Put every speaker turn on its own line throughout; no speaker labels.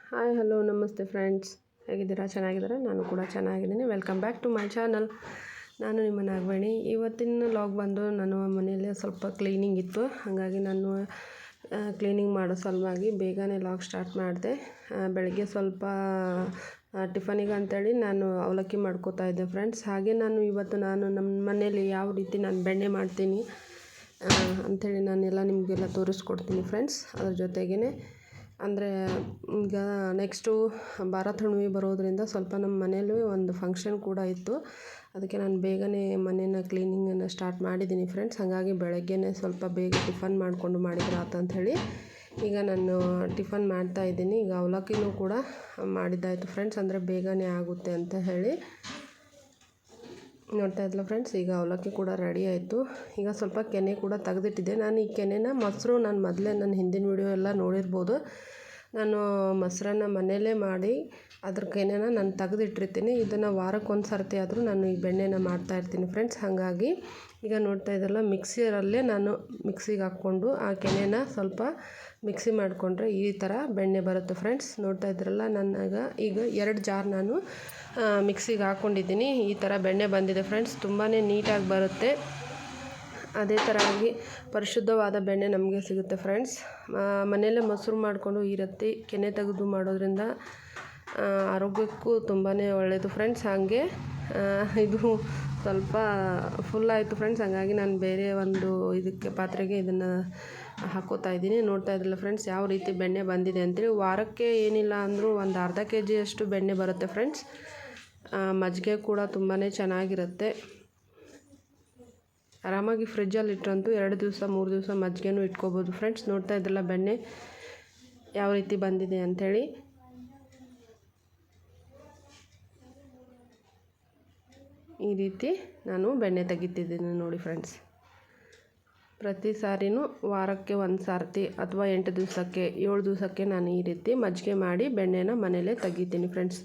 Hi hello ನಮಸ್ತೆ friends, ಹೇಗಿದ್ದೀರಾ? ಚೆನ್ನಾಗಿದ್ದೀರಾ? ನಾನು ಕೂಡ ಚೆನ್ನಾಗಿದ್ದೀನಿ. Welcome back to my channel. ನಾನು ನಿಮ್ಮ ನಾಗವೇಣಿ. ಇವತ್ತಿನ ಲಾಗ್ ಬಂದು ನಾನು ಮನೆಯಲ್ಲಿ ಸ್ವಲ್ಪ ಕ್ಲೀನಿಂಗ್ ಇತ್ತು, ಹಾಗಾಗಿ ನಾನು ಕ್ಲೀನಿಂಗ್ ಮಾಡೋ ಸಲುವಾಗಿ ಬೇಗನೆ ಲಾಗ್ ಸ್ಟಾರ್ಟ್ ಮಾಡಿದೆ. ಬೆಳಗ್ಗೆ ಸ್ವಲ್ಪ ಟಿಫನಿಗೆ ಅಂತೇಳಿ ನಾನು ಅವಲಕ್ಕಿ ಮಾಡ್ಕೋತಾ ಇದ್ದೆ ಫ್ರೆಂಡ್ಸ್. ಹಾಗೆ ಇವತ್ತು ನಮ್ಮ ಮನೆಯಲ್ಲಿ ಯಾವ ರೀತಿ ನಾನು ಬೆಣ್ಣೆ ಮಾಡ್ತೀನಿ ಅಂಥೇಳಿ ನಾನೆಲ್ಲ ನಿಮಗೆಲ್ಲ ತೋರಿಸ್ಕೊಡ್ತೀನಿ ಫ್ರೆಂಡ್ಸ್. ಅದ್ರ ಜೊತೆಗೇ ಅಂದರೆ ಈಗ ನೆಕ್ಸ್ಟು ಭಾರತ ಹುಣ್ಣಿಮೆ ಬರೋದರಿಂದ ಸ್ವಲ್ಪ ನಮ್ಮ ಮನೇಲಿ ಒಂದು ಫಂಕ್ಷನ್ ಕೂಡ ಇತ್ತು. ಅದಕ್ಕೆ ನಾನು ಬೇಗನೆ ಮನೇನ ಕ್ಲೀನಿಂಗನ್ನು ಸ್ಟಾರ್ಟ್ ಮಾಡಿದ್ದೀನಿ ಫ್ರೆಂಡ್ಸ್. ಹಾಗಾಗಿ ಬೆಳಗ್ಗೆನೇ ಸ್ವಲ್ಪ ಬೇಗ ಟಿಫನ್ ಮಾಡಿಕೊಂಡು ಮಾಡಿದ್ರೆ ಆತಂಥೇಳಿ ಈಗ ನಾನು ಟಿಫನ್ ಮಾಡ್ತಾಯಿದ್ದೀನಿ. ಈಗ ಅವಲಕ್ಕಿನೂ ಕೂಡ ಮಾಡಿದ್ದಾಯಿತು ಫ್ರೆಂಡ್ಸ್, ಅಂದರೆ ಬೇಗನೆ ಆಗುತ್ತೆ ಅಂತ ಹೇಳಿ. ನೋಡ್ತಾ ಇದ್ಲ ಫ್ರೆಂಡ್ಸ್, ಈಗ ಅವಲಕ್ಕಿ ಕೂಡ ರೆಡಿ ಆಯಿತು. ಈಗ ಸ್ವಲ್ಪ ಕೆನೆ ಕೂಡ ತೆಗೆದಿಟ್ಟಿದ್ದೆ. ನಾನು ಈ ಕೆನೆನ ಮೊಸರು ನಾನು ಮೊದಲೇ ನನ್ನ ಹಿಂದಿನ ವಿಡಿಯೋ ಎಲ್ಲ ನೋಡಿರ್ಬೋದು. ನಾನು ಮೊಸರನ್ನ ಮನೆಯಲ್ಲೇ ಮಾಡಿ ಅದ್ರ ಕೆನೆನ ನಾನು ತೆಗೆದಿಟ್ಟಿರ್ತೀನಿ. ಇದನ್ನು ವಾರಕ್ಕೊಂದು ಸರ್ತಿ ಆದರೂ ನಾನು ಈ ಬೆಣ್ಣೆನ ಮಾಡ್ತಾಯಿರ್ತೀನಿ ಫ್ರೆಂಡ್ಸ್. ಹಾಗಾಗಿ ಈಗ ನೋಡ್ತಾ ಇದ್ದಲ್ಲ, ಮಿಕ್ಸಿಯಲ್ಲೇ ನಾನು ಮಿಕ್ಸಿಗೆ ಹಾಕ್ಕೊಂಡು ಆ ಕೆನೆನ ಸ್ವಲ್ಪ ಮಿಕ್ಸಿ ಮಾಡಿಕೊಂಡ್ರೆ ಈ ಥರ ಬೆಣ್ಣೆ ಬರುತ್ತೆ ಫ್ರೆಂಡ್ಸ್. ನೋಡ್ತಾ ಇದ್ರಲ್ಲ, ಈಗ 2 ಜಾರ್ ನಾನು ಮಿಕ್ಸಿಗೆ ಹಾಕ್ಕೊಂಡಿದ್ದೀನಿ. ಈ ಥರ ಬೆಣ್ಣೆ ಬಂದಿದೆ ಫ್ರೆಂಡ್ಸ್. ತುಂಬಾ ನೀಟಾಗಿ ಬರುತ್ತೆ. ಅದೇ ಥರ ಆಗಿ ಪರಿಶುದ್ಧವಾದ ಬೆಣ್ಣೆ ನಮಗೆ ಸಿಗುತ್ತೆ ಫ್ರೆಂಡ್ಸ್. ಮನೆಯಲ್ಲೇ ಮೊಸರು ಮಾಡಿಕೊಂಡು ಈ ರೀತಿ ಕೆನೆ ತೆಗೆದು ಮಾಡೋದ್ರಿಂದ ಆರೋಗ್ಯಕ್ಕೂ ತುಂಬಾ ಒಳ್ಳೆಯದು ಫ್ರೆಂಡ್ಸ್. ಹಾಗೆ ಇದು ಸ್ವಲ್ಪ ಫುಲ್ ಆಯಿತು ಫ್ರೆಂಡ್ಸ್. ಹಾಗಾಗಿ ನಾನು ಬೇರೆ ಒಂದು ಪಾತ್ರೆಗೆ ಇದನ್ನು ಹಾಕೋತಾ ಇದ್ದೀನಿ. ನೋಡ್ತಾ ಇದ್ರಲ್ಲ ಫ್ರೆಂಡ್ಸ್, ಯಾವ ರೀತಿ ಬೆಣ್ಣೆ ಬಂದಿದೆ ಅಂತೇಳಿ. ವಾರಕ್ಕೆ ಏನಿಲ್ಲ ಅಂದರೂ ಒಂದು ಅರ್ಧ kg ಬೆಣ್ಣೆ ಬರುತ್ತೆ ಫ್ರೆಂಡ್ಸ್. ಮಜ್ಜಿಗೆ ಕೂಡ ತುಂಬಾ ಚೆನ್ನಾಗಿರುತ್ತೆ. ಆರಾಮಾಗಿ ಫ್ರಿಜ್ಜಲ್ಲಿ ಇಟ್ಟರಂತೂ 2 ದಿವಸ 3 ದಿವಸ ಮಜ್ಜಿಗೆನೂ ಇಟ್ಕೋಬೋದು ಫ್ರೆಂಡ್ಸ್. ನೋಡ್ತಾ ಇದ್ರಲ್ಲ ಬೆಣ್ಣೆ ಯಾವ ರೀತಿ ಬಂದಿದೆ ಅಂಥೇಳಿ. ಈ ರೀತಿ ನಾನು ಬೆಣ್ಣೆ ತೆಗಿತಿದ್ದೀನಿ ನೋಡಿ ಫ್ರೆಂಡ್ಸ್. ಪ್ರತಿ ಸಾರಿನೂ ವಾರಕ್ಕೆ ಒಂದು ಸರ್ತಿ ಅಥವಾ 8 ದಿವಸಕ್ಕೆ 7 ದಿವಸಕ್ಕೆ ನಾನು ಈ ರೀತಿ ಮಜ್ಜಿಗೆ ಮಾಡಿ ಬೆಣ್ಣೆನ ಮನೆಯಲ್ಲೇ ತೆಗಿತೀನಿ ಫ್ರೆಂಡ್ಸ್.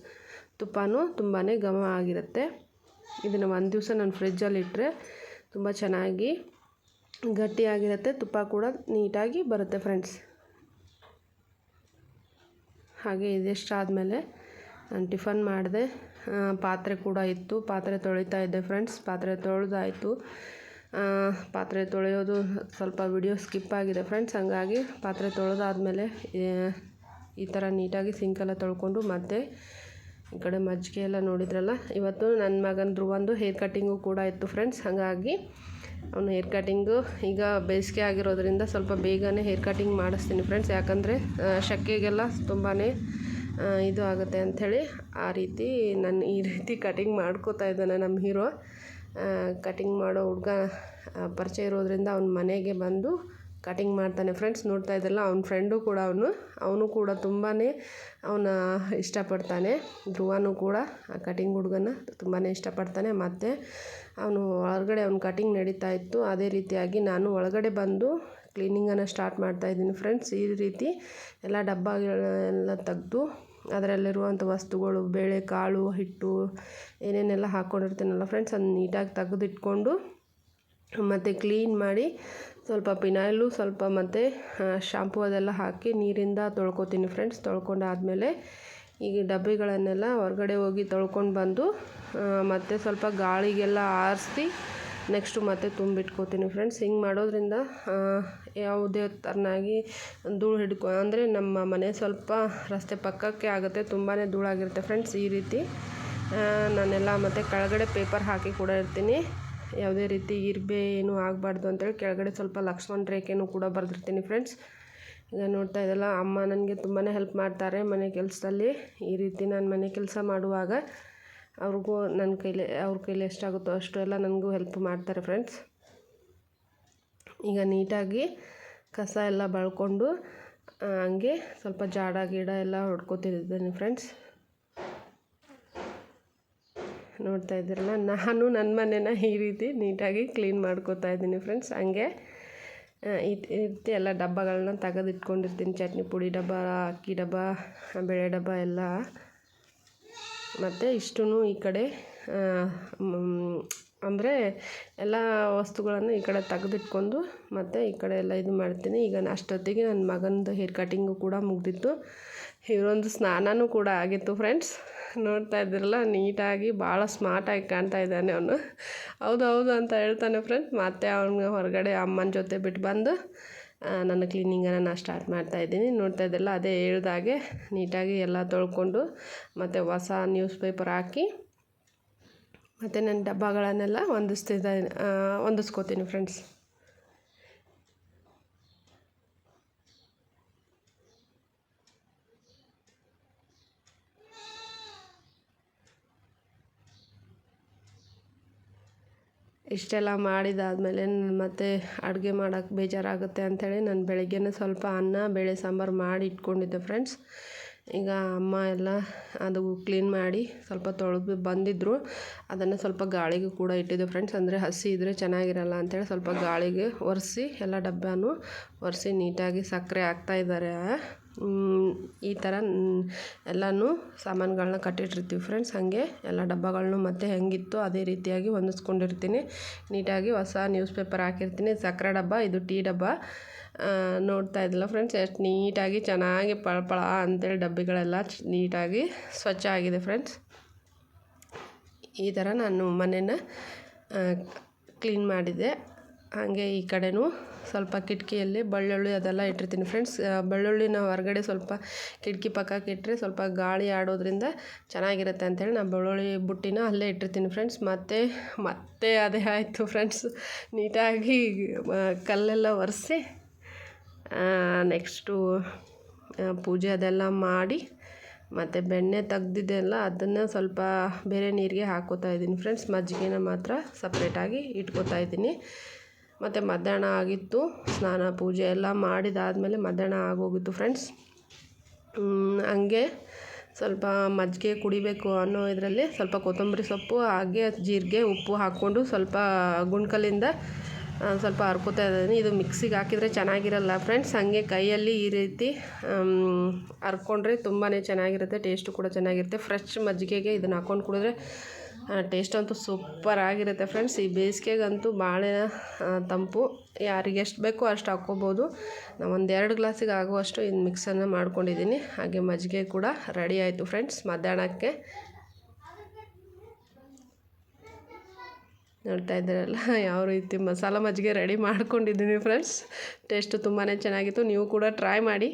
ತುಪ್ಪನೂ ತುಂಬಾ ಘಮ ಆಗಿರುತ್ತೆ. ಇದನ್ನು 1 ದಿವಸ ನಾನು ಫ್ರಿಜ್ಜಲ್ಲಿ ಇಟ್ಟರೆ ತುಂಬ ಚೆನ್ನಾಗಿ ಗಟ್ಟಿಯಾಗಿರುತ್ತೆ. ತುಪ್ಪ ಕೂಡ ನೀಟಾಗಿ ಬರುತ್ತೆ ಫ್ರೆಂಡ್ಸ್. ಹಾಗೆ ಇದಿಷ್ಟಾದಮೇಲೆ ನಾನು ಟಿಫನ್ ಮಾಡಿದೆ. ಪಾತ್ರೆ ಕೂಡ ಇತ್ತು, ಪಾತ್ರೆ ತೊಳಿತಾ ಇದ್ದೆ ಫ್ರೆಂಡ್ಸ್. ಪಾತ್ರೆ ತೊಳೆದಾಯಿತು. ಪಾತ್ರೆ ತೊಳೆಯೋದು ಸ್ವಲ್ಪ ವಿಡಿಯೋ ಸ್ಕಿಪ್ ಆಗಿದೆ ಫ್ರೆಂಡ್ಸ್. ಹಾಗಾಗಿ ಪಾತ್ರೆ ತೊಳೆದಾದ್ಮೇಲೆ ಈ ಥರ ನೀಟಾಗಿ ಸಿಂಕೆಲ್ಲ ತೊಳ್ಕೊಂಡು ಮತ್ತೆ ಈ ಕಡೆ ಮಜ್ಜಿಗೆ ಎಲ್ಲ ನೋಡಿದ್ರಲ್ಲ. ಇವತ್ತು ನನ್ನ ಮಗನ ಧ್ರುವಂದು ಹೇರ್ ಕಟ್ಟಿಂಗು ಕೂಡ ಇತ್ತು ಫ್ರೆಂಡ್ಸ್. ಹಾಗಾಗಿ ಅವನು ಹೇರ್ ಕಟ್ಟಿಂಗು ಈಗ ಬೇಸಿಗೆ ಆಗಿರೋದ್ರಿಂದ ಸ್ವಲ್ಪ ಬೇಗನೆ ಹೇರ್ ಕಟ್ಟಿಂಗ್ ಮಾಡಿಸ್ತೀನಿ ಫ್ರೆಂಡ್ಸ್. ಯಾಕಂದರೆ ಶೆಕೆಗೆಲ್ಲ ತುಂಬಾ ಇದು ಆಗುತ್ತೆ ಅಂಥೇಳಿ ಆ ರೀತಿ ನಾನು ಈ ರೀತಿ ಕಟಿಂಗ್ ಮಾಡ್ಕೋತಾ ಇದ್ದಾನೆ ನಮ್ಮ ಹೀರೋ. ಕಟಿಂಗ್ ಮಾಡೋ ಹುಡುಗ ಪರಿಚಯ ಇರೋದ್ರಿಂದ ಅವನ ಮನೆಗೆ ಬಂದು ಕಟಿಂಗ್ ಮಾಡ್ತಾನೆ ಫ್ರೆಂಡ್ಸ್. ನೋಡ್ತಾ ಇದ್ದಲ್ಲ, ಅವನ ಫ್ರೆಂಡು ಕೂಡ ಅವನು ಕೂಡ ತುಂಬಾ ಇಷ್ಟಪಡ್ತಾನೆ. ಧ್ರುವನೂ ಕೂಡ ಆ ಕಟಿಂಗ್ ಹುಡುಗನ ತುಂಬಾ ಇಷ್ಟಪಡ್ತಾನೆ. ಮತ್ತು ಅವನು ಒಳಗಡೆ ಕಟಿಂಗ್ ನಡೀತಾ ಇತ್ತು. ಅದೇ ರೀತಿಯಾಗಿ ನಾನು ಒಳಗಡೆ ಬಂದು ಕ್ಲೀನಿಂಗನ್ನು ಸ್ಟಾರ್ಟ್ ಮಾಡ್ತಾಯಿದ್ದೀನಿ ಫ್ರೆಂಡ್ಸ್. ಈ ರೀತಿ ಎಲ್ಲ ಡಬ್ಬಗಳೆಲ್ಲ ತೆಗೆದು ಅದರಲ್ಲಿರುವಂಥ ವಸ್ತುಗಳು, ಬೇಳೆ ಕಾಳು ಹಿಟ್ಟು ಏನೇನೆಲ್ಲ ಹಾಕ್ಕೊಂಡಿರ್ತೀನಲ್ಲ ಫ್ರೆಂಡ್ಸ್, ಅದನ್ನ ನೀಟಾಗಿ ತೆಗೆದಿಟ್ಕೊಂಡು ಮತ್ತು ಕ್ಲೀನ್ ಮಾಡಿ ಸ್ವಲ್ಪ ಪಿನಾಯ್ಲು ಸ್ವಲ್ಪ ಮತ್ತು ಶಾಂಪೂ ಅದೆಲ್ಲ ಹಾಕಿ ನೀರಿಂದ ತೊಳ್ಕೊತೀನಿ ಫ್ರೆಂಡ್ಸ್. ತೊಳ್ಕೊಂಡಾದಮೇಲೆ ಈಗ ಡಬ್ಬಿಗಳನ್ನೆಲ್ಲ ಹೊರಗಡೆ ಹೋಗಿ ತೊಳ್ಕೊಂಡು ಬಂದು ಮತ್ತು ಸ್ವಲ್ಪ ಗಾಳಿಗೆಲ್ಲ ಆರಿಸಿ ನೆಕ್ಸ್ಟು ಮತ್ತೆ ತುಂಬಿಟ್ಕೋತೀನಿ ಫ್ರೆಂಡ್ಸ್. ಹಿಂಗೆ ಮಾಡೋದ್ರಿಂದ ಯಾವುದೇ ಥರನಾಗಿ ಧೂಳು ಅಂದರೆ ನಮ್ಮ ಮನೆ ಸ್ವಲ್ಪ ರಸ್ತೆ ಪಕ್ಕಕ್ಕೆ ಆಗುತ್ತೆ, ತುಂಬಾ ಧೂಳಾಗಿರುತ್ತೆ ಫ್ರೆಂಡ್ಸ್. ಈ ರೀತಿ ನಾನೆಲ್ಲ ಮತ್ತು ಕೆಳಗಡೆ ಪೇಪರ್ ಹಾಕಿ ಕೂಡ ಇರ್ತೀನಿ. ಯಾವುದೇ ರೀತಿ ಇರ್ಬೆ ಏನೂ ಆಗಬಾರ್ದು ಅಂತೇಳಿ ಕೆಳಗಡೆ ಸ್ವಲ್ಪ ಲಕ್ಷ್ಮಣ ರೇಖೆನೂ ಕೂಡ ಬರೆದಿರ್ತೀನಿ ಫ್ರೆಂಡ್ಸ್. ಈಗ ನೋಡ್ತಾ ಇದ್ದಲ್ಲ, ಅಮ್ಮ ನನಗೆ ತುಂಬಾ ಹೆಲ್ಪ್ ಮಾಡ್ತಾರೆ ಮನೆ ಕೆಲಸದಲ್ಲಿ. ಈ ರೀತಿ ನಾನು ಮನೆ ಕೆಲಸ ಮಾಡುವಾಗ ಅವ್ರಿಗೂ ಅವ್ರ ಕೈಲಿ ಎಷ್ಟಾಗುತ್ತೋ ಅಷ್ಟು ಎಲ್ಲ ನನಗೂ ಹೆಲ್ಪ್ ಮಾಡ್ತಾರೆ ಫ್ರೆಂಡ್ಸ್. ಈಗ ನೀಟಾಗಿ ಕಸ ಎಲ್ಲ ಬಳ್ಕೊಂಡು ಹಂಗೆ ಸ್ವಲ್ಪ ಜಾಡ ಗಿಡ ಎಲ್ಲ ಹೊಡ್ಕೊತಿದ್ದೀನಿ ಫ್ರೆಂಡ್ಸ್. ನೋಡ್ತಾ ಇದ್ದೀರಲ್ಲ, ನಾನು ನನ್ನ ಮನೇನ ಈ ರೀತಿ ನೀಟಾಗಿ ಕ್ಲೀನ್ ಮಾಡ್ಕೋತಾ ಇದ್ದೀನಿ ಫ್ರೆಂಡ್ಸ್. ಹಂಗೆ ಈ ರೀತಿ ಎಲ್ಲ ಡಬ್ಬಗಳನ್ನ ತೆಗೆದಿಟ್ಕೊಂಡಿರ್ತೀನಿ. ಚಟ್ನಿ ಪುಡಿ ಡಬ್ಬ, ಅಕ್ಕಿ ಡಬ್ಬ, ಬೇಳೆ ಡಬ್ಬ ಎಲ್ಲ. ಮತ್ತು ಇಷ್ಟೂ ಈ ಕಡೆ ಅಂದರೆ ಎಲ್ಲ ವಸ್ತುಗಳನ್ನು ಈ ಕಡೆ ತೆಗೆದಿಟ್ಕೊಂಡು ಮತ್ತು ಈ ಕಡೆ ಎಲ್ಲ ಇದು ಮಾಡ್ತೀನಿ. ಈಗ ಅಷ್ಟೊತ್ತಿಗೆ ನನ್ನ ಮಗನದು ಹೇರ್ ಕಟ್ಟಿಂಗು ಕೂಡ ಮುಗಿದಿತ್ತು. ಇವರೊಂದು ಸ್ನಾನನೂ ಕೂಡ ಆಗಿತ್ತು ಫ್ರೆಂಡ್ಸ್. ನೋಡ್ತಾ ಇದ್ದಿರಲ್ಲ, ನೀಟಾಗಿ ಭಾಳ ಸ್ಮಾರ್ಟಾಗಿ ಕಾಣ್ತಾ ಇದ್ದಾನೆ ಅವನು. ಹೌದು ಹೌದು ಅಂತ ಹೇಳ್ತಾನೆ ಫ್ರೆಂಡ್ಸ್. ಮತ್ತೆ ಅವ್ನಿಗೆ ಹೊರಗಡೆ ಅಮ್ಮನ ಜೊತೆ ಬಿಟ್ಟು ಬಂದು ನನ್ನ ಕ್ಲೀನಿಂಗನ್ನು ನಾನು ಸ್ಟಾರ್ಟ್ ಮಾಡ್ತಾಯಿದ್ದೀನಿ. ನೋಡ್ತಾ ಇದ್ದಿರಲ್ಲ, ಅದೇ ಹೇಳ್ದಾಗೆ ನೀಟಾಗಿ ಎಲ್ಲ ತೊಳ್ಕೊಂಡು ಮತ್ತು ಹೊಸ ನ್ಯೂಸ್ ಪೇಪರ್ ಹಾಕಿ ಮತ್ತು ನನ್ನ ಡಬ್ಬಗಳನ್ನೆಲ್ಲ ಹೊಂದಿಸ್ಕೋತೀನಿ ಫ್ರೆಂಡ್ಸ್. ಇಷ್ಟೆಲ್ಲ ಮಾಡಿದಾದಮೇಲೆ ಮತ್ತೆ ಅಡುಗೆ ಮಾಡೋಕ್ಕೆ ಬೇಜಾರಾಗುತ್ತೆ ಅಂಥೇಳಿ ನಾನು ಬೆಳಗ್ಗೆನೇ ಸ್ವಲ್ಪ ಅನ್ನ ಬೇಳೆ ಸಾಂಬಾರು ಮಾಡಿ ಇಟ್ಕೊಂಡಿದ್ದೆ ಫ್ರೆಂಡ್ಸ್. ಈಗ ಅಮ್ಮ ಎಲ್ಲ ಅದು ಕ್ಲೀನ್ ಮಾಡಿ ಸ್ವಲ್ಪ ತೊಳೆದು ಬಂದಿದ್ದರು. ಅದನ್ನು ಸ್ವಲ್ಪ ಗಾಳಿಗೆ ಕೂಡ ಇಟ್ಟಿದ್ದೆ ಫ್ರೆಂಡ್ಸ್. ಅಂದರೆ ಹಸಿ ಇದ್ದರೆ ಚೆನ್ನಾಗಿರಲ್ಲ ಅಂಥೇಳಿ ಸ್ವಲ್ಪ ಗಾಳಿಗೆ ಒರೆಸಿ ಎಲ್ಲ ಡಬ್ಬನೂ ಒರೆಸಿ ನೀಟಾಗಿ ಸಕ್ಕರೆ ಹಾಕ್ತಾಯಿದ್ದಾರೆ. ಈ ಥರ ಎಲ್ಲನೂ ಸಾಮಾನುಗಳನ್ನ ಕಟ್ಟಿಟ್ಟಿರ್ತೀವಿ ಫ್ರೆಂಡ್ಸ್. ಹಾಗೆ ಎಲ್ಲ ಡಬ್ಬಗಳನ್ನೂ ಮತ್ತೆ ಹೆಂಗಿತ್ತು ಅದೇ ರೀತಿಯಾಗಿ ಹೊಂದಿಸ್ಕೊಂಡಿರ್ತೀನಿ. ನೀಟಾಗಿ ಹೊಸ ನ್ಯೂಸ್ ಪೇಪರ್ ಹಾಕಿರ್ತೀನಿ. ಸಕ್ಕರೆ ಡಬ್ಬ, ಇದು ಟೀ ಡಬ್ಬ. ನೋಡ್ತಾ ಇದ್ದಿಲ್ಲ ಫ್ರೆಂಡ್ಸ್, ಎಷ್ಟು ನೀಟಾಗಿ ಚೆನ್ನಾಗಿ ಪಳಪಳ ಅಂತೇಳಿ ಡಬ್ಬಿಗಳೆಲ್ಲ ನೀಟಾಗಿ ಸ್ವಚ್ಛ ಆಗಿದೆ ಫ್ರೆಂಡ್ಸ್. ಈ ಥರ ನಾನು ಮನೇನ ಕ್ಲೀನ್ ಮಾಡಿದ್ದೆ. ಹಾಗೆ ಈ ಕಡೆನೂ ಸ್ವಲ್ಪ ಕಿಟಕಿಯಲ್ಲಿ ಬೆಳ್ಳುಳ್ಳಿ ಅದೆಲ್ಲ ಇಟ್ಟಿರ್ತೀನಿ ಫ್ರೆಂಡ್ಸ್. ಬೆಳ್ಳುಳ್ಳಿನ ಹೊರಗಡೆ ಸ್ವಲ್ಪ ಕಿಟಕಿ ಪಕ್ಕಕ್ಕೆ ಇಟ್ಟರೆ ಸ್ವಲ್ಪ ಗಾಳಿ ಆಡೋದ್ರಿಂದ ಚೆನ್ನಾಗಿರುತ್ತೆ ಅಂಥೇಳಿ ನಾನು ಬೆಳ್ಳುಳ್ಳಿ ಬುಟ್ಟಿನ ಅಲ್ಲೇ ಇಟ್ಟಿರ್ತೀನಿ ಫ್ರೆಂಡ್ಸ್. ಮತ್ತೆ ಅದೇ ಆಯಿತು ಫ್ರೆಂಡ್ಸ್. ನೀಟಾಗಿ ಕಲ್ಲೆಲ್ಲ ಒರೆಸಿ ನೆಕ್ಸ್ಟು ಪೂಜೆ ಅದೆಲ್ಲ ಮಾಡಿ ಮತ್ತು ಬೆಣ್ಣೆ ತೆಗ್ದಿದ್ದೆಲ್ಲ ಅದನ್ನು ಸ್ವಲ್ಪ ಬೇರೆ ನೀರಿಗೆ ಹಾಕ್ಕೋತಾ ಇದ್ದೀನಿ ಫ್ರೆಂಡ್ಸ್. ಮಜ್ಜಿಗೆನ ಮಾತ್ರ ಸಪ್ರೇಟಾಗಿ ಇಟ್ಕೋತಾ ಇದ್ದೀನಿ. ಮತ್ತು ಮಧ್ಯಾಹ್ನ ಆಗಿತ್ತು, ಸ್ನಾನ ಪೂಜೆ ಎಲ್ಲ ಮಾಡಿದಾದಮೇಲೆ ಮಧ್ಯಾಹ್ನ ಆಗೋಗಿತ್ತು ಫ್ರೆಂಡ್ಸ್. ಹಂಗೆ ಸ್ವಲ್ಪ ಮಜ್ಜಿಗೆ ಕುಡಿಬೇಕು ಅನ್ನೋ ಇದರಲ್ಲಿ ಸ್ವಲ್ಪ ಕೊತ್ತಂಬರಿ ಸೊಪ್ಪು ಹಾಗೆ ಜೀರಿಗೆ ಉಪ್ಪು ಹಾಕ್ಕೊಂಡು ಸ್ವಲ್ಪ ಗುಂಡ್ಕಲ್ಲಿಂದ ಸ್ವಲ್ಪ ಹರ್ಕೋತಾ ಇದ್ದೀನಿ. ಇದು ಮಿಕ್ಸಿಗೆ ಹಾಕಿದರೆ ಚೆನ್ನಾಗಿರಲ್ಲ ಫ್ರೆಂಡ್ಸ್. ಹಾಗೆ ಕೈಯಲ್ಲಿ ಈ ರೀತಿ ಹರ್ಕೊಂಡ್ರೆ ತುಂಬಾ ಚೆನ್ನಾಗಿರುತ್ತೆ, ಟೇಸ್ಟು ಕೂಡ ಚೆನ್ನಾಗಿರುತ್ತೆ. ಫ್ರೆಶ್ ಮಜ್ಜಿಗೆಗೆ ಇದನ್ನು ಹಾಕ್ಕೊಂಡು ಕುಡಿದ್ರೆ ಟೇಸ್ಟ್ ಅಂತೂ ಸೂಪರ್ ಆಗಿರುತ್ತೆ ಫ್ರೆಂಡ್ಸ್. ಈ ಬೇಸಿಗೆಗಂತೂ ಭಾಳ ತಂಪು, ಯಾರಿಗೆ ಎಷ್ಟು ಬೇಕೋ ಅಷ್ಟು ಹಾಕ್ಕೋಬೋದು. ನಾನು ಒಂದು 2 ಗ್ಲಾಸಿಗೆ ಆಗುವಷ್ಟು ಇನ್ನು ಮಿಕ್ಸನ್ನು ಮಾಡ್ಕೊಂಡಿದ್ದೀನಿ. ಹಾಗೆ ಮಜ್ಜಿಗೆ ಕೂಡ ರೆಡಿ ಆಯಿತು ಫ್ರೆಂಡ್ಸ್ ಮಧ್ಯಾಹ್ನಕ್ಕೆ. ನೋಡ್ತಾ ಇದ್ದೀರಲ್ಲ ಯಾವ ರೀತಿ ಮಸಾಲ ಮಜ್ಜಿಗೆ ರೆಡಿ ಮಾಡ್ಕೊಂಡಿದ್ದೀನಿ ಫ್ರೆಂಡ್ಸ್. ಟೇಸ್ಟು ತುಂಬಾ ಚೆನ್ನಾಗಿತ್ತು. ನೀವು ಕೂಡ ಟ್ರೈ ಮಾಡಿ.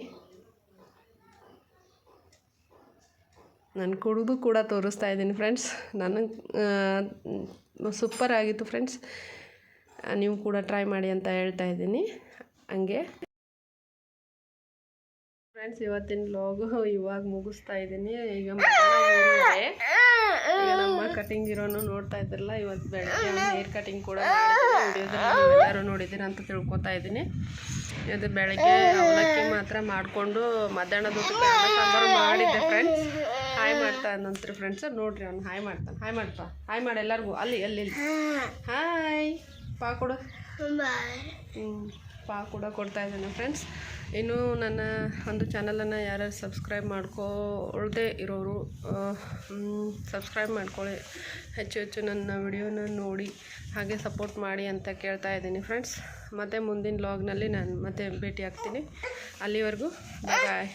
ನಾನು ಕುಡಿದು ಕೂಡ ತೋರಿಸ್ತಾ ಇದ್ದೀನಿ ಫ್ರೆಂಡ್ಸ್. ನನಗೆ ಸೂಪರ್ ಆಗಿತ್ತು ಫ್ರೆಂಡ್ಸ್. ನೀವು ಕೂಡ ಟ್ರೈ ಮಾಡಿ ಅಂತ ಹೇಳ್ತಾ ಇದ್ದೀನಿ. ಹಂಗೆ ಫ್ರೆಂಡ್ಸ್, ಇವತ್ತಿನ ವ್ಲಾಗು ಇವಾಗ ಮುಗಿಸ್ತಾ ಇದ್ದೀನಿ. ಈಗ ನಮ್ಮ ಕಟಿಂಗ್ ಇರೋನು ನೋಡ್ತಾ ಇದ್ರಲ್ಲ, ಇವತ್ತು ಬೆಳಗ್ಗೆ ಹೇರ್ ಕಟಿಂಗ್ ಕೂಡ ಎಲ್ಲರೂ ನೋಡಿದ್ದೀರ ಅಂತ ತಿಳ್ಕೊತಾ ಇದ್ದೀನಿ. ಇವತ್ತು ಬೆಳಗ್ಗೆ ಅವಲಕ್ಕಿ ಮಾತ್ರ ಮಾಡಿಕೊಂಡು ಮಧ್ಯಾಹ್ನದ ಊಟಕ್ಕೆ ಅನ್ನ ಸಾಂಬಾರು ಮಾಡಿದ್ದೆ ಫ್ರೆಂಡ್ಸ್. ಹಾಯ್ ಮಾಡ್ತಾ ನಂತರ ಫ್ರೆಂಡ್ಸ್ ನೋಡ್ರಿ, ಅವ್ನು ಹಾಯ್ ಮಾಡ್ತಾನೆ. ಹಾಯ್ ಮಾಡ್ತಾ, ಹಾಯ್ ಮಾಡಿ ಎಲ್ಲರಿಗೂ. ಅಲ್ಲಿ ಹಾಯ್ ಪಾ ಕೂಡ ಪಾ ಕೂಡ ಕೊಡ್ತಾ ಇದ್ದಾನೆ ಫ್ರೆಂಡ್ಸ್. ಇನ್ನು ನನ್ನ ಒಂದು ಚಾನಲನ್ನು ಯಾರ್ಯಾರು ಸಬ್ಸ್ಕ್ರೈಬ್ ಮಾಡ್ಕೊಳ್ದೇ ಇರೋರು ಸಬ್ಸ್ಕ್ರೈಬ್ ಮಾಡ್ಕೊಳ್ಳಿ. ಹೆಚ್ಚು ನನ್ನ ವಿಡಿಯೋನ ನೋಡಿ ಹಾಗೆ ಸಪೋರ್ಟ್ ಮಾಡಿ ಅಂತ ಕೇಳ್ತಾ ಇದ್ದೀನಿ ಫ್ರೆಂಡ್ಸ್. ಮತ್ತು ಮುಂದಿನ ವ್ಲಾಗ್ನಲ್ಲಿ ನಾನು ಮತ್ತೆ ಭೇಟಿ ಆಗ್ತೀನಿ. ಅಲ್ಲಿವರೆಗೂ ಬಾಯ್.